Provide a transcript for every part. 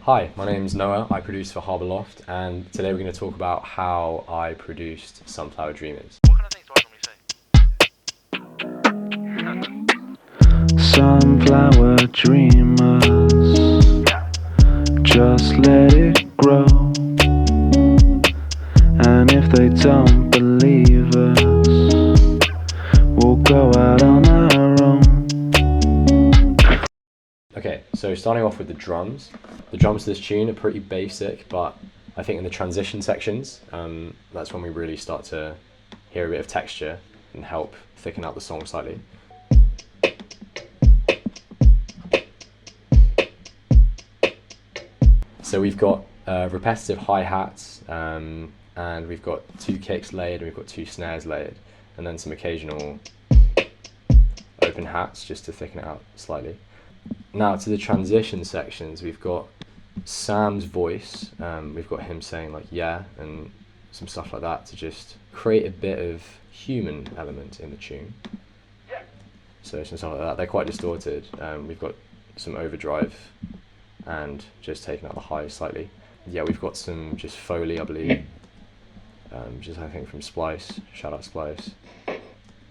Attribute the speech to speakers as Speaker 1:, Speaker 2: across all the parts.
Speaker 1: Hi, my name is Noah. I produce for Harbour Loft, and today we're going to talk about how I produced Sunflower Dreamers.
Speaker 2: What kind of things do I normally say?
Speaker 3: Sunflower dreamers, just let it grow. And if they don't believe us, we'll go out on our own.
Speaker 1: Okay, so starting off with the drums. The drums to this tune are pretty basic, but I think in the transition sections, that's when we really start to hear a bit of texture and help thicken out the song slightly. So we've got repetitive hi-hats, and we've got 2 kicks layered, and we've got 2 snares layered, and then some occasional open hats just to thicken it out slightly. Now to the transition sections, we've got Sam's voice, we've got him saying like yeah and some stuff like that to just create a bit of human element in the tune. So some stuff like that, they're quite distorted. We've got some overdrive and just taking out the highs slightly. Yeah, we've got some just Foley, I believe, just I think from Splice, shout out Splice.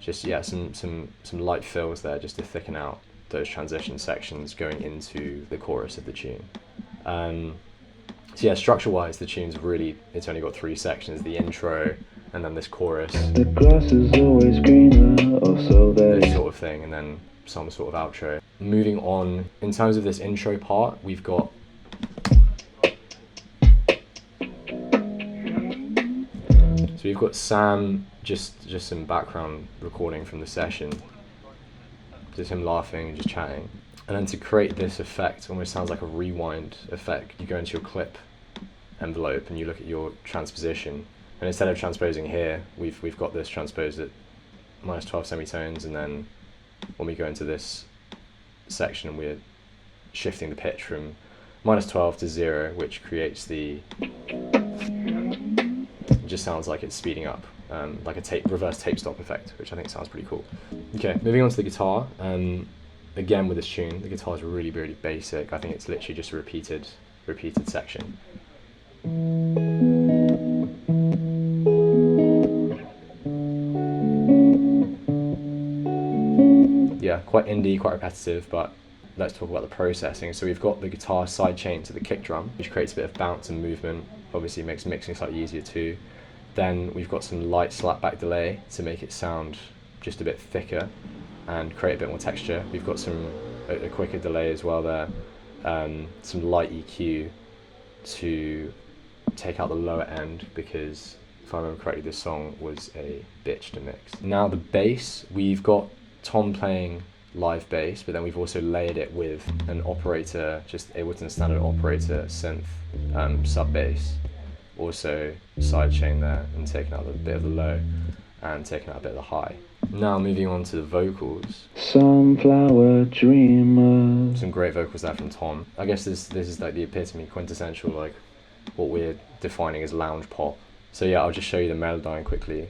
Speaker 1: Just yeah, some light fills there just to thicken out those transition sections going into the chorus of the tune. So yeah, structure-wise, the tune's really, it's only got 3 sections: the intro, and then this chorus,
Speaker 3: The grass is always greener, or so they
Speaker 1: this sort of thing, and then some sort of outro. Moving on, in terms of this intro part, we've got Sam, just some background recording from the session, just him laughing and just chatting. And then to create this effect, almost sounds like a rewind effect, you go into your clip envelope and you look at your transposition, and instead of transposing here, we've got this transposed at -12 semitones, and then when we go into this section, we're shifting the pitch from -12 to 0, which creates the, it just sounds like it's speeding up, like a reverse tape stop effect, which I think sounds pretty cool. Okay, moving on to the guitar. Again with this tune, the guitar is really, really basic. I think it's literally just a repeated section. Yeah, quite indie, quite repetitive, but let's talk about the processing. So we've got the guitar sidechain to the kick drum, which creates a bit of bounce and movement, obviously makes mixing slightly easier too. Then we've got some light slapback delay to make it sound just a bit thicker and create a bit more texture. We've got a quicker delay as well there, some light EQ to take out the lower end, because if I remember correctly, this song was a bitch to mix. Now the bass, we've got Tom playing live bass, but then we've also layered it with an operator, just Ableton standard operator synth sub bass, also sidechain there and taking out a bit of the low and taking out a bit of the high. Now moving on to the vocals.
Speaker 3: Sunflower dreamers.
Speaker 1: Some great vocals there from Tom. I guess this is like the epitome, quintessential, like what we're defining as lounge pop. So yeah, I'll just show you the melodyne quickly.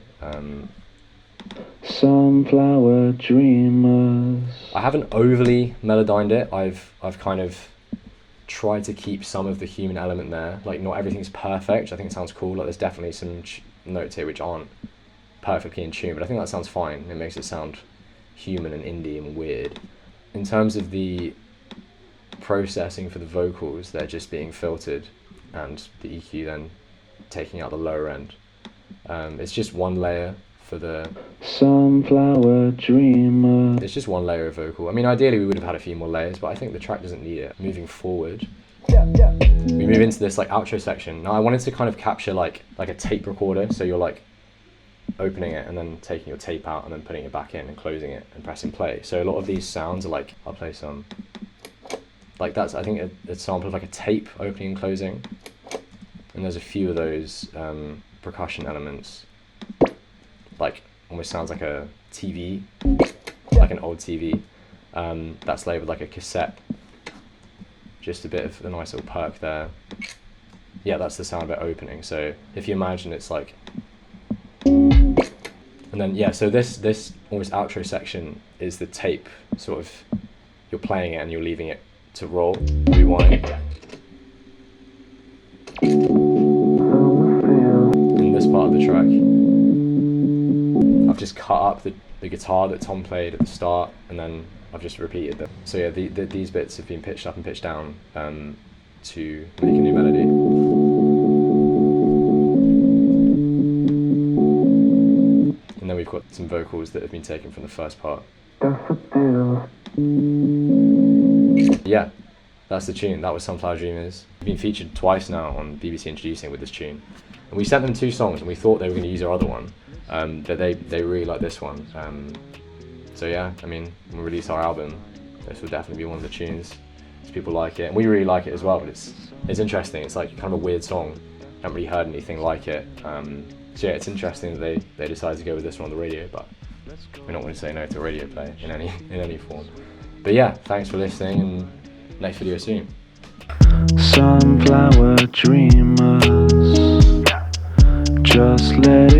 Speaker 3: Sunflower dreamers.
Speaker 1: I haven't overly melodined it. I've kind of tried to keep some of the human element there. Like not everything's perfect. I think it sounds cool. Like there's definitely some notes here which aren't perfectly in tune, but I think that sounds fine. It makes it sound human and indie and weird. In terms of the processing for the vocals, they're just being filtered, and the EQ then taking out the lower end. It's just one layer for the
Speaker 3: Sunflower dreamer.
Speaker 1: It's just one layer of vocal. I mean, ideally we would have had a few more layers, but I think the track doesn't need it. Moving forward, we move into this like outro section. Now I wanted to kind of capture like a tape recorder, so you're like opening it and then taking your tape out and then putting it back in and closing it and pressing play. So a lot of these sounds are like, I'll play some, like that's I think a sample of like a tape opening and closing, and there's a few of those percussion elements, like almost sounds like a TV, like an old TV, that's layered with like a cassette, just a bit of a nice little perk there. Yeah, that's the sound of it opening. So if you imagine it's like, and then yeah, so this almost outro section is the tape, sort of, you're playing it and you're leaving it to roll, rewind, cut up the guitar that Tom played at the start, and then I've just repeated them. So yeah, these bits have been pitched up and pitched down to make a new melody. And then we've got some vocals that have been taken from the first part. Yeah, that's the tune. That was Sunflower Dreamers. We've been featured twice now on BBC Introducing with this tune. And we sent them 2 songs, and we thought they were going to use our other one, but they really like this one. So yeah, I mean, when we release our album, this will definitely be one of the tunes. People like it, and we really like it as well. But it's interesting. It's like kind of a weird song. I haven't really heard anything like it. So yeah, it's interesting that they decided to go with this one on the radio. But we're not going to say no to a radio play in any form. But yeah, thanks for listening, and next video soon.
Speaker 3: Sunflower dreamers, just let